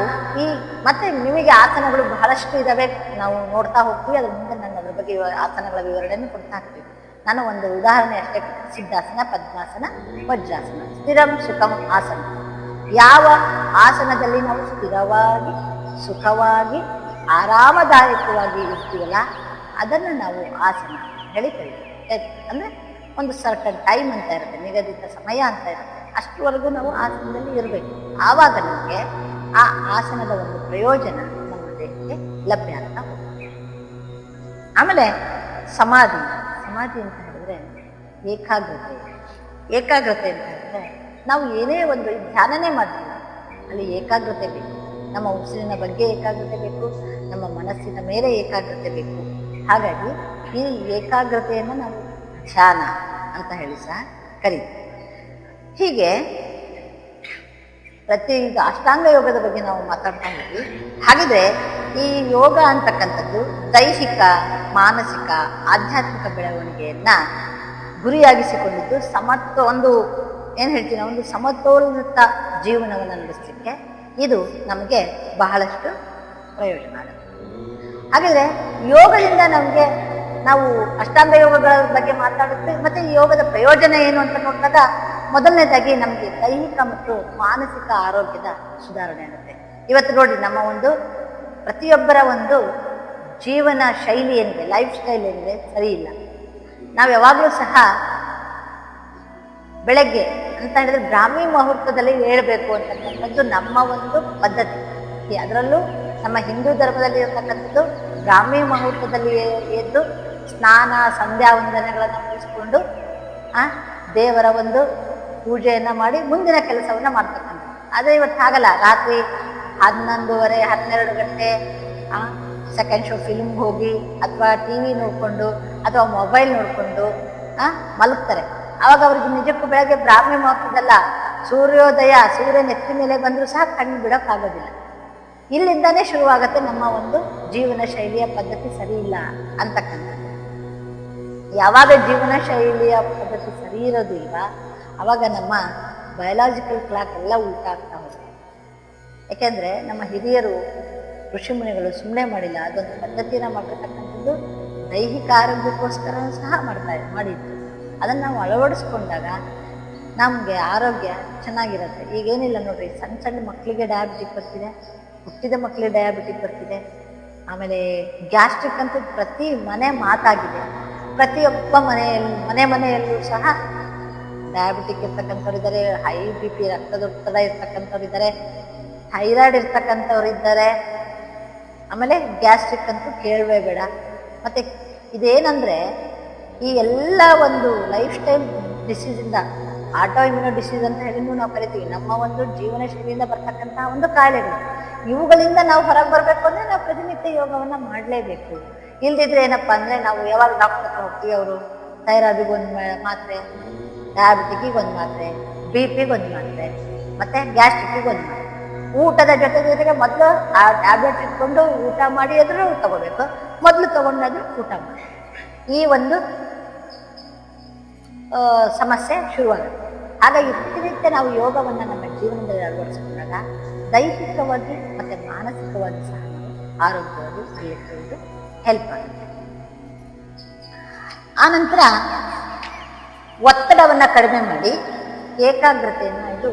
ಮತ್ತೆ ನಿಮಗೆ ಆಸನಗಳು ಬಹಳಷ್ಟು ಇದ್ದಾವೆ, ನಾವು ನೋಡ್ತಾ ಹೋಗ್ತೀವಿ. ಅದ್ರ ಮುಂದೆ ನಾನು ಅದ್ರ ಬಗ್ಗೆ ಆಸನಗಳ ವಿವರಣೆಯನ್ನು ಕೊಡ್ತಾ ಹೋಗ್ತೀವಿ. ನಾನು ಒಂದು ಉದಾಹರಣೆ ಅಷ್ಟೇ, ಸಿದ್ಧಾಸನ, ಪದ್ಮಾಸನ, ವಜ್ರಾಸನ. ಸ್ಥಿರಂ ಸುಖಂ ಆಸನ. ಯಾವ ಆಸನದಲ್ಲಿ ನಾವು ಸ್ಥಿರವಾಗಿ, ಸುಖವಾಗಿ, ಆರಾಮದಾಯಕವಾಗಿ ಇರ್ತೀವಲ್ಲ ಅದನ್ನು ನಾವು ಆಸನ ಹೇಳಿ ಕರೀತೀವಿ. ಅಂದರೆ ಒಂದು ಸರ್ಟನ್ ಟೈಮ್ ಅಂತ ಇರುತ್ತೆ, ನಿಗದಿತ ಸಮಯ ಅಂತ ಇರುತ್ತೆ. ಅಷ್ಟರವರೆಗೂ ನಾವು ಆಸನದಲ್ಲಿ ಇರಬೇಕು. ಆವಾಗ ನಮಗೆ ಆ ಆಸನದ ಒಂದು ಪ್ರಯೋಜನ ನಮ್ಮ ದೇಹಕ್ಕೆ ಲಭ್ಯ ಆಗ್ತಾ ಹೋಗುತ್ತೆ. ಆಮೇಲೆ ಸಮಾಧಿ. ಸಮಾಧಿ ಅಂತ ಹೇಳಿದ್ರೆ ಏಕಾಗ್ರತೆ. ಏಕಾಗ್ರತೆ ಅಂತ ಹೇಳಿದ್ರೆ ನಾವು ಏನೇ ಒಂದು ಧ್ಯಾನನೇ ಮಾಡ್ತೀವಿ, ಅಲ್ಲಿ ಏಕಾಗ್ರತೆ ಬೇಕು. ನಮ್ಮ ಉಸಿರಿನ ಬಗ್ಗೆ ಏಕಾಗ್ರತೆ ಬೇಕು, ನಮ್ಮ ಮನಸ್ಸಿನ ಮೇಲೆ ಏಕಾಗ್ರತೆ ಬೇಕು. ಹಾಗಾಗಿ ಈ ಏಕಾಗ್ರತೆಯನ್ನು ನಾವು ಧ್ಯಾನ ಅಂತ ಹೇಳಿ ಸಹ ಕರೀತೀವಿ. ಹೀಗೆ ಈಗ ಅಷ್ಟಾಂಗ ಯೋಗದ ಬಗ್ಗೆ ನಾವು ಮಾತಾಡ್ತಾ ಇದ್ವಿ. ಹಾಗಿದ್ರೆ ಈ ಯೋಗ ಅಂತಕ್ಕಂಥದ್ದು ದೈಹಿಕ, ಮಾನಸಿಕ, ಆಧ್ಯಾತ್ಮಿಕ ಬೆಳವಣಿಗೆಯನ್ನ ಗುರಿಯಾಗಿಸಿಕೊಂಡಿದ್ದು ಒಂದು ಏನು ಹೇಳ್ತೀನಿ, ಒಂದು ಸಮತೋಲಿತ ಜೀವನವನ್ನು ನಡೆಸಲಿಕ್ಕೆ ಇದು ನಮಗೆ ಬಹಳಷ್ಟು ಪ್ರಯೋಜನ ಆಗುತ್ತೆ. ಹಾಗಿದ್ರೆ ಯೋಗದಿಂದ ನಾವು ಅಷ್ಟಾಂಗ ಯೋಗಗಳ ಬಗ್ಗೆ ಮಾತಾಡುತ್ತೆ. ಮತ್ತೆ ಈ ಯೋಗದ ಪ್ರಯೋಜನ ಏನು ಅಂತ ನೋಡಿದಾಗ ಮೊದಲನೇದಾಗಿ ನಮಗೆ ದೈಹಿಕ ಮತ್ತು ಮಾನಸಿಕ ಆರೋಗ್ಯದ ಸುಧಾರಣೆ ಆಗುತ್ತೆ. ಇವತ್ತು ನೋಡಿ, ನಮ್ಮ ಒಂದು ಪ್ರತಿಯೊಬ್ಬರ ಒಂದು ಜೀವನ ಶೈಲಿ ಏನಿದೆ, ಲೈಫ್ ಸ್ಟೈಲ್ ಏನಿದೆ ಸರಿ ಇಲ್ಲ. ನಾವು ಯಾವಾಗಲೂ ಸಹ ಬೆಳಗ್ಗೆ ಅಂತ ಹೇಳಿದ್ರೆ ಬ್ರಾಹ್ಮಿ ಮುಹೂರ್ತದಲ್ಲಿ ಏಳಬೇಕು ಅಂತಕ್ಕಂಥದ್ದು ನಮ್ಮ ಒಂದು ಪದ್ಧತಿ. ಅದರಲ್ಲೂ ನಮ್ಮ ಹಿಂದೂ ಧರ್ಮದಲ್ಲಿ ಇರತಕ್ಕಂಥದ್ದು ಬ್ರಾಹ್ಮಿ ಮುಹೂರ್ತದಲ್ಲಿ ಎದ್ದು ಸ್ನಾನ ಸಂಧ್ಯಾ ವಂದನೆಗಳನ್ನು ಮುಗಿಸ್ಕೊಂಡು ದೇವರ ಒಂದು ಪೂಜೆಯನ್ನು ಮಾಡಿ ಮುಂದಿನ ಕೆಲಸವನ್ನು ಮಾಡ್ತಕ್ಕಂಥ. ಆದರೆ ಇವತ್ತು ಹಾಗಲ್ಲ. ರಾತ್ರಿ 11:30 12 ಗಂಟೆ ಸೆಕೆಂಡ್ ಶೋ ಫಿಲ್ಮ್ ಹೋಗಿ ಅಥವಾ TV ನೋಡಿಕೊಂಡು ಅಥವಾ ಮೊಬೈಲ್ ನೋಡಿಕೊಂಡು ಮಲಗ್ತಾರೆ. ಆವಾಗ ಅವ್ರಿಗೆ ನಿಜಕ್ಕೂ ಬೆಳಗ್ಗೆ ಬ್ರಾಹ್ಮಿ ಮುಹೂರ್ತದಲ್ಲ, ಸೂರ್ಯೋದಯ, ಸೂರ್ಯ ನೆತ್ತಿ ಮೇಲೆ ಬಂದರೂ ಸಹ ಕಣ್ಣು ಬಿಡೋಕ್ಕಾಗೋದಿಲ್ಲ. ಇಲ್ಲಿಂದಾನೇ ಶುರುವಾಗುತ್ತೆ ನಮ್ಮ ಒಂದು ಜೀವನ ಶೈಲಿಯ ಪದ್ಧತಿ ಸರಿ ಇಲ್ಲ ಅಂತಕ್ಕಂಥದ್ದು. ಯಾವಾಗ ಜೀವನ ಶೈಲಿಯ ಪದ್ಧತಿ ಸರಿ ಇರೋದಿಲ್ಲ, ಆವಾಗ ನಮ್ಮ ಬಯೋಲಾಜಿಕಲ್ ಕ್ಲಾಕ್ ಎಲ್ಲ ಉಲ್ಟಾ ಆಗ್ತಾ ಹೋಗುತ್ತೆ. ಯಾಕೆಂದರೆ ನಮ್ಮ ಹಿರಿಯರು ಋಷಿಮುನಿಗಳು ಸುಮ್ಮನೆ ಮಾಡಿಲ್ಲ, ಅದೊಂದು ಪದ್ಧತಿಯನ್ನು ಮಾಡಿರ್ತಕ್ಕಂಥದ್ದು ದೈಹಿಕ ಆರೋಗ್ಯಕ್ಕೋಸ್ಕರ ಸಹ ಮಾಡಿದ್ರು. ಅದನ್ನು ನಾವು ಅಳವಡಿಸ್ಕೊಂಡಾಗ ನಮಗೆ ಆರೋಗ್ಯ ಚೆನ್ನಾಗಿರುತ್ತೆ. ಈಗೇನಿಲ್ಲ ನೋಡ್ರಿ, ಸಣ್ಣ ಸಣ್ಣ ಮಕ್ಕಳಿಗೆ ಡಯಾಬಿಟಿಕ್ ಬರ್ತಿದೆ, ಹುಟ್ಟಿದ ಮಕ್ಕಳಿಗೆ ಡಯಾಬಿಟಿಕ್ ಬರ್ತಿದೆ. ಆಮೇಲೆ ಗ್ಯಾಸ್ಟ್ರಿಕ್ ಅಂತೂ ಪ್ರತಿ ಮನೆ ಮಾತಾಗಿದೆ. ಪ್ರತಿಯೊಬ್ಬ ಮನೆಯಲ್ಲೂ ಸಹ ಡಯಾಬಿಟಿಕ್ ಇರ್ತಕ್ಕಂಥವ್ರು ಇದ್ದಾರೆ, ಹೈ BP ರಕ್ತದೊತ್ತಡ ಇರ್ತಕ್ಕಂಥವ್ರು ಇದ್ದಾರೆ, ಥೈರಾಯ್ಡ್ ಇರ್ತಕ್ಕಂಥವ್ರು ಇದ್ದಾರೆ. ಆಮೇಲೆ ಗ್ಯಾಸ್ಟ್ರಿಕ್ ಅಂತೂ ಕೇಳವೇ ಬೇಡ. ಮತ್ತು ಇದೇನಂದರೆ ಈ ಎಲ್ಲ ಒಂದು ಲೈಫ್ ಸ್ಟೈಲ್ ಡಿಸೀಸಿಂದ, ಆಟೋ ಇಮ್ಯುನೋ ಡಿಸೀಸ್ ಅಂತ ಹೇಳಿ ನಾವು ಕರಿತೀವಿ, ನಮ್ಮ ಒಂದು ಜೀವನ ಶೈಲಿಯಿಂದ ಬರ್ತಕ್ಕಂತಹ ಒಂದು ಕಾಯಿಲೆಗಳು. ಇವುಗಳಿಂದ ನಾವು ಹೊರಗೆ ಬರಬೇಕು ಅಂದರೆ ನಾವು ಪ್ರತಿನಿತ್ಯ ಯೋಗವನ್ನು ಮಾಡಲೇಬೇಕು. ಇಲ್ದಿದ್ರೆ ಏನಪ್ಪ ಅಂದರೆ ನಾವು ಯಾವಾಗ ಡಾಕ್ಟರ್ ಹತ್ರ ಹೋಗ್ತೀವಿ, ಅವರು ಥೈರಾಯ್ಡಿಗೆ ಒಂದು ಮಾತ್ರೆ, ಡಯಾಬಿಟಿಕ್ಕಿಗೆ ಒಂದು ಮಾತ್ರೆ, BP-ಗೆ ಒಂದು ಮಾತ್ರೆ, ಮತ್ತು ಗ್ಯಾಸ್ಟ್ರಿಕ್ಕಿಗೆ ಒಂದು ಮಾತ್ರೆ. ಊಟದ ಜೊತೆಗೆ ಮೊದಲು ಆ ಟ್ಯಾಬ್ಲೆಟ್ ಇಟ್ಕೊಂಡು ಊಟ ಮಾಡಿ ಆದರೂ ತಗೋಬೇಕು, ಮೊದಲು ತಗೊಂಡಾದ್ರೂ ಊಟ ಮಾಡಿ. ಈ ಒಂದು ಸಮಸ್ಯೆ ಶುರುವಾಗುತ್ತೆ. ಹಾಗಾಗಿ ಪ್ರತಿನಿತ್ಯ ನಾವು ಯೋಗವನ್ನು ನಮ್ಮ ಜೀವನದಲ್ಲಿ ಅಳವಡಿಸಿಕೊಂಡಾಗ ದೈಹಿಕವಾಗಿ ಮತ್ತು ಮಾನಸಿಕವಾಗಿ ಸಹ ನಾವು ಆರೋಗ್ಯವಾಗಿ ಇರಲಿಕ್ಕೆ ಹೆಲ್ಪ್ ಆಗುತ್ತೆ. ಆನಂತರ ಒತ್ತಡವನ್ನು ಕಡಿಮೆ ಮಾಡಿ ಏಕಾಗ್ರತೆಯನ್ನು ಇದು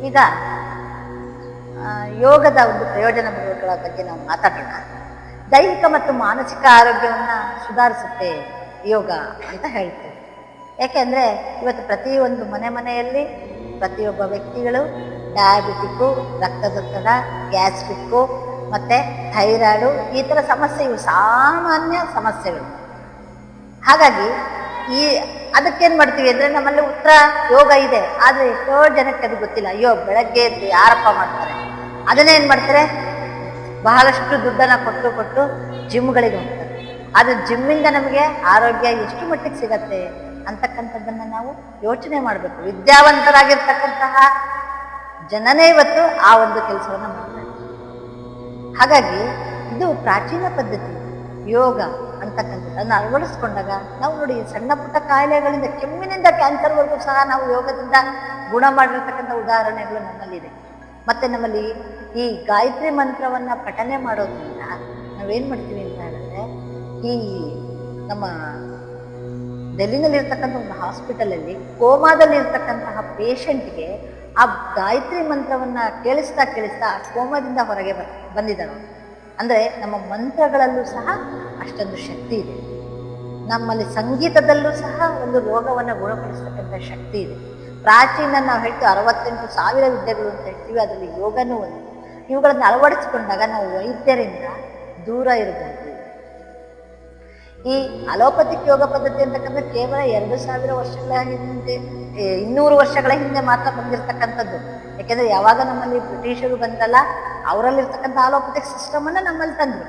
ಈಗ ಯೋಗದ ಒಂದು ಪ್ರಯೋಜನಗಳ ಬಗ್ಗೆ ನಾವು ಮಾತಾಡೋಣ. ದೈಹಿಕ ಮತ್ತು ಮಾನಸಿಕ ಆರೋಗ್ಯವನ್ನು ಸುಧಾರಿಸುತ್ತೆ ಯೋಗ ಅಂತ ಹೇಳ್ತೇವೆ. ಯಾಕೆಂದರೆ ಇವತ್ತು ಪ್ರತಿಯೊಂದು ಮನೆಯಲ್ಲಿ ಪ್ರತಿಯೊಬ್ಬ ವ್ಯಕ್ತಿಗಳು ಡಯಾಬಿಟಿಕ್ಕು, ರಕ್ತದೊತ್ತಡ, ಗ್ಯಾಸ್ಟ್ರಿಕ್ಕು ಮತ್ತು ಥೈರಾಯ್ಡು ಈ ಥರ ಸಮಸ್ಯೆ ಇವು ಸಾಮಾನ್ಯ ಸಮಸ್ಯೆಗಳು. ಹಾಗಾಗಿ ಅದಕ್ಕೇನು ಮಾಡ್ತೀವಿ ಅಂದರೆ ನಮ್ಮಲ್ಲಿ ಉತ್ತರ ಯೋಗ ಇದೆ, ಆದರೆ ಎಷ್ಟೋ ಜನಕ್ಕೆ ಅದು ಗೊತ್ತಿಲ್ಲ. ಅಯ್ಯೋ ಬೆಳಗ್ಗೆ ಎದ್ದು ಯಾರಪ್ಪ ಮಾಡ್ತಾರೆ, ಅದನ್ನೇನು ಮಾಡ್ತಾರೆ, ಬಹಳಷ್ಟು ದುಡ್ಡನ್ನು ಕೊಟ್ಟು ಜಿಮ್ಗಳಿಗೆ ಹೋಗ್ತಾರೆ. ಅದು ಜಿಮ್ಮಿಂದ ನಮಗೆ ಆರೋಗ್ಯ ಎಷ್ಟು ಮಟ್ಟಿಗೆ ಸಿಗತ್ತೆ ಅಂತಕ್ಕಂಥದ್ದನ್ನು ನಾವು ಯೋಚನೆ ಮಾಡಬೇಕು. ವಿದ್ಯಾವಂತರಾಗಿರ್ತಕ್ಕಂತಹ ಜನನೇ ಇವತ್ತು ಆ ಒಂದು ಕೆಲಸವನ್ನು ಮಾಡ್ತಾರೆ. ಹಾಗಾಗಿ ಇದು ಪ್ರಾಚೀನ ಪದ್ಧತಿ ಯೋಗ ಅಂತಕ್ಕಂಥದ್ದನ್ನು ಅಳವಡಿಸ್ಕೊಂಡಾಗ ನಾವು ನೋಡಿ, ಸಣ್ಣ ಪುಟ್ಟ ಕಾಯಿಲೆಗಳಿಂದ, ಕೆಮ್ಮಿನಿಂದ ಕ್ಯಾನ್ಸರ್ವರೆಗೂ ಸಹ ನಾವು ಯೋಗದಿಂದ ಗುಣ ಮಾಡಿರ್ತಕ್ಕಂಥ ಉದಾಹರಣೆಗಳು ನಮ್ಮಲ್ಲಿದೆ. ಮತ್ತು ನಮ್ಮಲ್ಲಿ ಈ ಗಾಯತ್ರಿ ಮಂತ್ರವನ್ನು ಪಠನೆ ಮಾಡೋದ್ರಿಂದ ನಾವೇನು ಮಾಡ್ತೀವಿ ಅಂತ ಹೇಳಿದ್ರೆ, ಈ ನಮ್ಮ ಡೆಲ್ಲಿನಲ್ಲಿರ್ತಕ್ಕಂಥ ಒಂದು ಹಾಸ್ಪಿಟಲಲ್ಲಿ ಕೋಮಾದಲ್ಲಿ ಇರ್ತಕ್ಕಂತಹ ಪೇಷಂಟ್ಗೆ ಆ ಗಾಯತ್ರಿ ಮಂತ್ರವನ್ನು ಕೇಳಿಸ್ತಾ ಆ ಕೋಮಾದಿಂದ ಹೊರಗೆ ಬಂದಿದ್ದಾರೆ. ಅಂದರೆ ನಮ್ಮ ಮಂತ್ರಗಳಲ್ಲೂ ಸಹ ಅಷ್ಟೊಂದು ಶಕ್ತಿ ಇದೆ. ನಮ್ಮಲ್ಲಿ ಸಂಗೀತದಲ್ಲೂ ಸಹ ಒಂದು ರೋಗವನ್ನು ಗುಣಪಡಿಸ್ತಕ್ಕಂಥ ಶಕ್ತಿ ಇದೆ. ಪ್ರಾಚೀನ ನಾವು ಹೇಳ್ತೀವಿ 68,000 ವಿದ್ಯೆಗಳು ಅಂತ ಹೇಳ್ತೀವಿ, ಅದರಲ್ಲಿ ಯೋಗನೂ ಒಂದು. ಇವುಗಳನ್ನು ಅಳವಡಿಸಿಕೊಂಡಾಗ ನಾವು ವೈದ್ಯರಿಂದ ದೂರ ಇರಬಹುದು. ಈ ಅಲೋಪತಿಕ್ ಯೋಗ ಪದ್ಧತಿ ಅಂತಕ್ಕಂಥ ಕೇವಲ 2000 ವರ್ಷಗಳ ಹಿಂದೆ 200 ವರ್ಷಗಳ ಹಿಂದೆ ಮಾತ್ರ ಬಂದಿರತಕ್ಕಂಥದ್ದು. ಯಾಕೆಂದ್ರೆ ಯಾವಾಗ ನಮ್ಮಲ್ಲಿ ಬ್ರಿಟಿಷರು ಬಂದಲ್ಲ, ಅವರಲ್ಲಿರ್ತಕ್ಕಂಥ ಅಲೋಪತಿಕ್ ಸಿಸ್ಟಮ್ ಅನ್ನ ನಮ್ಮಲ್ಲಿ ತಂದ್ರು.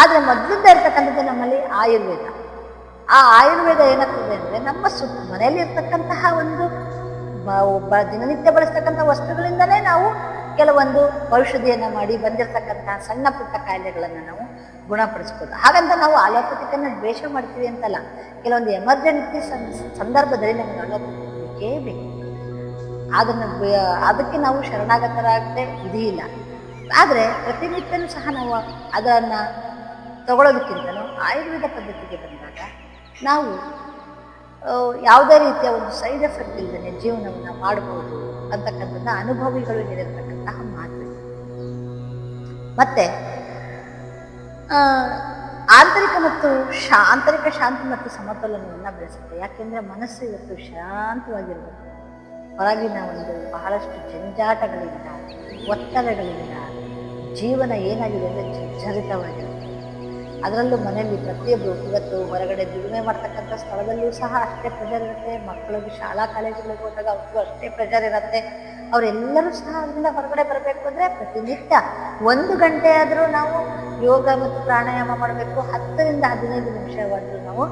ಆದ್ರೆ ಮೊದಲಿಂದ ಇರ್ತಕ್ಕಂಥದ್ದು ನಮ್ಮಲ್ಲಿ ಆಯುರ್ವೇದ. ಆ ಆಯುರ್ವೇದ ಏನಾಗ್ತದೆ ಅಂದ್ರೆ ನಮ್ಮ ಮನೆಯಲ್ಲಿ ಇರ್ತಕ್ಕಂತಹ ಒಂದು ದಿನನಿತ್ಯ ಬಳಸ್ತಕ್ಕಂಥ ವಸ್ತುಗಳಿಂದಲೇ ನಾವು ಕೆಲವೊಂದು ಔಷಧಿಯನ್ನ ಮಾಡಿ ಬಂದಿರತಕ್ಕಂತಹ ಸಣ್ಣ ಪುಟ್ಟ ಕಾಯಿಲೆಗಳನ್ನ ನಾವು ಗುಣಪಡಿಸ್ಬೋದು. ಹಾಗಂತ ನಾವು ಅಲೋಪತಿಕನ್ನ ದ್ವೇಷ ಮಾಡ್ತೀವಿ ಅಂತಲ್ಲ. ಕೆಲವೊಂದು ಎಮರ್ಜೆನ್ಸಿ ಸಂದರ್ಭದಲ್ಲಿ ನಮಗೆ ಅಲೋಪತಿ ಬೇಕೇ ಬೇಕು. ಅದಕ್ಕೆ ನಾವು ಶರಣಾಗತರಾಗದೆ ವಿಧಿ ಇಲ್ಲ. ಆದ್ರೆ ಪ್ರತಿನಿತ್ಯನೂ ಸಹ ನಾವು ಅದನ್ನ ತಗೊಳ್ಳೋದಕ್ಕಿಂತಲೂ ಆಯುರ್ವೇದ ಪದ್ಧತಿಗೆ ಬಂದಾಗ ನಾವು ಯಾವುದೇ ರೀತಿಯ ಒಂದು ಸೈಡ್ ಎಫೆಕ್ಟ್ ಇಲ್ಲದೆ ಜೀವನವನ್ನ ಮಾಡಬಹುದು ಅಂತಕ್ಕಂಥದ್ದು ಅನುಭವಿಗಳು ಹೇಳಿರ್ತಕ್ಕಂತಹ ಮಾತು. ಮತ್ತೆ ಆಂತರಿಕ ಶಾಂತಿ ಮತ್ತು ಸಮತೋಲನವನ್ನ ಬೆಳೆಸುತ್ತೆ. ಯಾಕೆಂದ್ರೆ ಮನಸ್ಸು ಇವತ್ತು ಶಾಂತವಾಗಿರ್ಬೇಕು. ಹೊರಗಿನ ಒಂದು ಬಹಳಷ್ಟು ಜಂಜಾಟಗಳಿಂದ, ಒತ್ತಡಗಳಿಂದ ಜೀವನ ಏನಾಗಿದೆ ಅಂದ್ರೆ ಜರ್ಜರಿತವಾಗಿದೆ. ಅದರಲ್ಲೂ ಮನೆಯಲ್ಲಿ ಪ್ರತಿಯೊಬ್ಬರು ಇವತ್ತು ಹೊರಗಡೆ ದುಡಿಮೆ ಮಾಡ್ತಕ್ಕಂಥ ಸ್ಥಳದಲ್ಲೂ ಸಹ ಅಷ್ಟೇ ಪ್ರೆಷರ್ ಇರುತ್ತೆ. ಮಕ್ಕಳಿಗೆ ಶಾಲಾ ಕಾಲೇಜುಗಳಿಗೆ ಹೋದಾಗ ಅವ್ರಿಗೂ ಅಷ್ಟೇ ಪ್ರೆಷರ್ ಇರುತ್ತೆ. ಅವರೆಲ್ಲರೂ ಸಹ ಅದರಿಂದ ಹೊರಗಡೆ ಬರಬೇಕು ಅಂದ್ರೆ ಪ್ರತಿನಿತ್ಯ 1 ಗಂಟೆ ಆದರೂ ನಾವು ಯೋಗ ಮತ್ತು ಪ್ರಾಣಾಯಾಮ ಮಾಡಬೇಕು. 10 ರಿಂದ 15 ನಿಮಿಷವಾದರೂ ನಾವು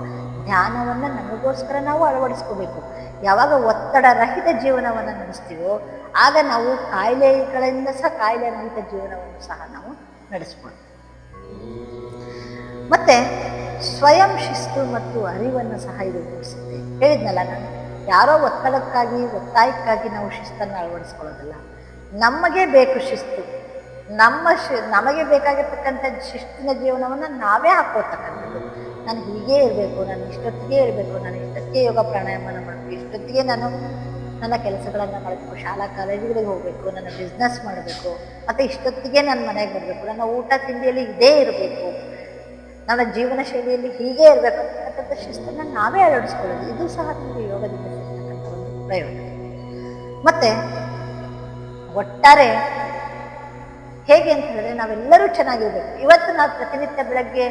ಧ್ಯಾನವನ್ನ ನಮಗೋಸ್ಕರ ನಾವು ಅಳವಡಿಸ್ಕೋಬೇಕು. ಯಾವಾಗ ಒತ್ತಡ ರಹಿತ ಜೀವನವನ್ನ ನಡೆಸ್ತೀವೋ ಆಗ ನಾವು ಕಾಯಿಲೆಗಳಿಂದ ಸಹ ಕಾಯಿಲೆ ರಹಿತ ಜೀವನವನ್ನು ಸಹ ನಾವು ನಡೆಸ್ಬೋದು. ಮತ್ತೆ ಸ್ವಯಂ ಶಿಸ್ತು ಮತ್ತು ಅರಿವನ್ನು ಸಹ ಇದು ಮೂಡಿಸುತ್ತೆ. ಹೇಳಿದ್ನಲ್ಲ ನಾನು, ಯಾರೋ ಒತ್ತಾಯಕ್ಕಾಗಿ ನಾವು ಶಿಸ್ತನ್ನು ಅಳವಡಿಸ್ಕೊಳ್ಳೋದಿಲ್ಲ. ನಮಗೆ ಬೇಕು ಶಿಸ್ತು. ನಮಗೆ ಬೇಕಾಗಿರ್ತಕ್ಕಂಥ ಶಿಸ್ತಿನ ಜೀವನವನ್ನು ನಾವೇ ಹಾಕೊಳ್ತಕ್ಕಂಥದ್ದು. ನಾನು ಹೀಗೇ ಇರಬೇಕು, ನಾನು ಇಷ್ಟೊತ್ತಿಗೆ ಇರಬೇಕು, ನಾನು ಇಷ್ಟೊತ್ತಿಗೆ ಯೋಗ ಪ್ರಾಣಾಯಾಮನ ಮಾಡಬೇಕು, ಇಷ್ಟೊತ್ತಿಗೆ ನಾನು ನನ್ನ ಕೆಲಸಗಳನ್ನು ಮಾಡಬೇಕು, ಶಾಲಾ ಕಾಲೇಜುಗಳಿಗೆ ಹೋಗಬೇಕು, ನನ್ನ ಬಿಸ್ನೆಸ್ ಮಾಡಬೇಕು, ಮತ್ತು ಇಷ್ಟೊತ್ತಿಗೆ ನನ್ನ ಮನೆಗೆ ಬರಬೇಕು, ನನ್ನ ಊಟ ತಿಂಡಿಯಲ್ಲಿ ಇದೇ ಇರಬೇಕು, ನನ್ನ ಜೀವನ ಶೈಲಿಯಲ್ಲಿ ಹೀಗೆ ಇರಬೇಕು ಅಂತಕ್ಕಂಥ ಶಿಸ್ತನ್ನು ನಾವೇ ಅಳವಡಿಸ್ಕೊಳ್ಳೋದು. ಇದು ಸಹ ನಮಗೆ ಯೋಗದಿಂದ ಸಿಗ್ತಕ್ಕಂಥ ಒಂದು ಪ್ರಯೋಜನ. ಮತ್ತೆ ಒಟ್ಟಾರೆ ಹೇಗೆ ಅಂತ ಹೇಳಿದ್ರೆ ನಾವೆಲ್ಲರೂ ಚೆನ್ನಾಗಿರ್ಬೇಕು. ಇವತ್ತು ನಾವು ಪ್ರತಿನಿತ್ಯ ಬೆಳಗ್ಗೆ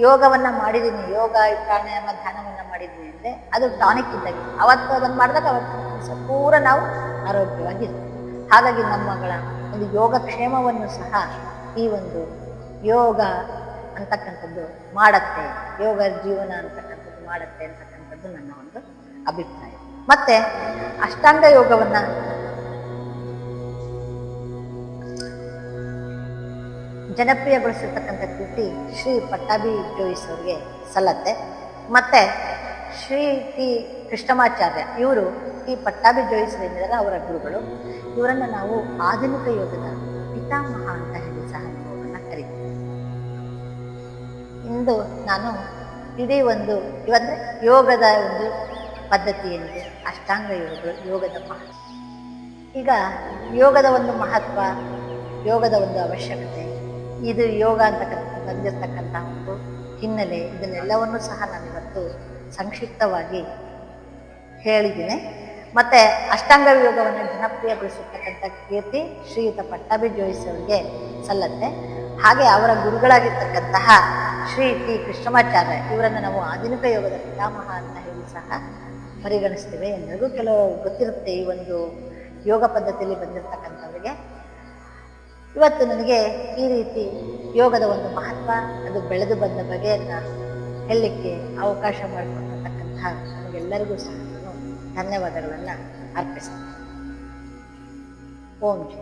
ಯೋಗವನ್ನ ಮಾಡಿದ್ದೀನಿ, ಯೋಗ ಪ್ರಾಣಾಯಾಮ ಧ್ಯಾನವನ್ನ ಮಾಡಿದ್ದೀನಿ ಅಂದರೆ ಅದು ಟಾನಿಕ್ ಇದ್ದಾಗ. ಅವತ್ತು ಅದನ್ನು ಮಾಡಿದಾಗ ಅವತ್ತು ಪೂರ ನಾವು ಆರೋಗ್ಯವಾಗಿರ್ತೀವಿ. ಹಾಗಾಗಿ ನಮ್ಮಗಳ ಒಂದು ಯೋಗಕ್ಷೇಮವನ್ನು ಸಹ ಈ ಒಂದು ಯೋಗ ಅಂತಕ್ಕಂಥದ್ದು ಮಾಡತ್ತೆ, ಯೋಗ ಜೀವನ ಅಂತಕ್ಕಂಥದ್ದು ಮಾಡತ್ತೆ ಅಂತಕ್ಕಂಥದ್ದು ನನ್ನ ಒಂದು ಅಭಿಪ್ರಾಯ. ಮತ್ತೆ ಅಷ್ಟಾಂಗ ಯೋಗವನ್ನ ಜನಪ್ರಿಯಗೊಳಿಸಿರ್ತಕ್ಕಂಥ ಕೃತಿ ಶ್ರೀ ಪಟ್ಟಾಭಿ ಜೋಯಿಸ್ ಅವರಿಗೆ ಸಲ್ಲತ್ತೆ. ಮತ್ತೆ ಶ್ರೀ ಟಿ ಕೃಷ್ಣಮಾಚಾರ್ಯ ಇವರು ಈ ಪಟ್ಟಾಭಿ ಜೋಯಿಸ್ ಏನಿದ್ದಾರೆ ಅವರ ಗುರುಗಳು. ಇವರನ್ನು ನಾವು ಆಧುನಿಕ ಯೋಗದ ಪಿತಾಮಹ ಅಂತ ಹೇಳಿ ಸಹ ಅವರನ್ನ ಕರೀತೀವಿ. ಇಂದು ನಾನು ಇಡೀ ಇವಂದ್ರೆ ಯೋಗದ ಒಂದು ಪದ್ಧತಿ ಏನಿದೆ, ಅಷ್ಟಾಂಗ ಯೋಗದ ಮಹತ್ವ, ಈಗ ಯೋಗದ ಒಂದು ಮಹತ್ವ, ಯೋಗದ ಒಂದು ಅವಶ್ಯಕತೆ, ಇದು ಯೋಗ ಅಂತಕ್ಕಂಥ ಬಂದಿರತಕ್ಕಂಥ ಒಂದು ಹಿನ್ನೆಲೆ, ಇದನ್ನೆಲ್ಲವನ್ನು ಸಹ ನಾನಿವತ್ತು ಸಂಕ್ಷಿಪ್ತವಾಗಿ ಹೇಳಿದ್ದೀನಿ. ಮತ್ತೆ ಅಷ್ಟಾಂಗ ಯೋಗವನ್ನು ಜನಪ್ರಿಯಗೊಳಿಸಿರ್ತಕ್ಕಂಥ ಕೀರ್ತಿ ಶ್ರೀಯುತ ಪಟ್ಟಾಭಿ ಜೋಯಿಸ್ ಅವರಿಗೆ ಸಲ್ಲತ್ತೆ. ಹಾಗೆ ಅವರ ಗುರುಗಳಾಗಿರ್ತಕ್ಕಂತಹ ಶ್ರೀ ಟಿ ಕೃಷ್ಣಮಾಚಾರ್ಯ ಇವರನ್ನು ನಾವು ಆಧುನಿಕ ಯೋಗದ ಪಿತಾಮಹ ಅಂತ ಹೇಳಿ ಸಹ ಪರಿಗಣಿಸ್ತೇವೆ. ಎಲ್ಲರಿಗೂ ಕೆಲವು ಗೊತ್ತಿರುತ್ತೆ ಈ ಒಂದು ಯೋಗ ಪದ್ಧತಿಯಲ್ಲಿ ಬಂದಿರತಕ್ಕಂಥವರಿಗೆ. ಇವತ್ತು ನನಗೆ ಈ ರೀತಿ ಯೋಗದ ಒಂದು ಮಹತ್ವ, ಅದು ಬೆಳೆದು ಬಂದ ಬಗೆಯನ್ನು ಹೇಳಲಿಕ್ಕೆ ಅವಕಾಶ ಮಾಡಿಕೊಟ್ಟಿರ್ತಕ್ಕಂತಹ ನಮಗೆಲ್ಲರಿಗೂ ಸಹ ಧನ್ಯವಾದಗಳನ್ನು ಅರ್ಪಿಸ್ತೇನೆ. ಓಂ ಜಿ.